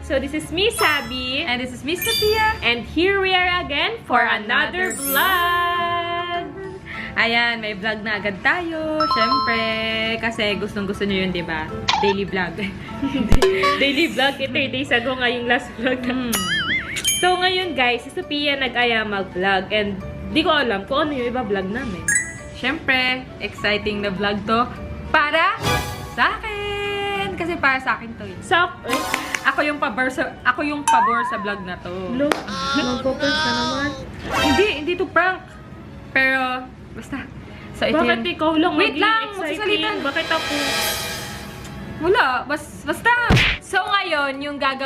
So this is me, Sabi. And this is Miss Sophia. And here we are again for another vlog! Ayan, may vlog na agad tayo. Siyempre, kasi gustong-gusto nyo yun, diba? Daily vlog. Daily vlog, 3 days ago nga yung last vlog. So ngayon guys, si Sophia nag-aya mag-vlog and di ko alam kung ano yung iba vlog namin. Siyempre, exciting na vlog to para sa akin. Kasi para sa akin to eh. Ako yung pabor sa vlog na to. Look, magpo-prank ka naman. Hindi to prank. Pero, basta. So, ito Bakit yung... ikaw lang Wait maging lang, exciting? magsasalitan. Bakit ako? Wala, basta. So, ngayon, yung gagawin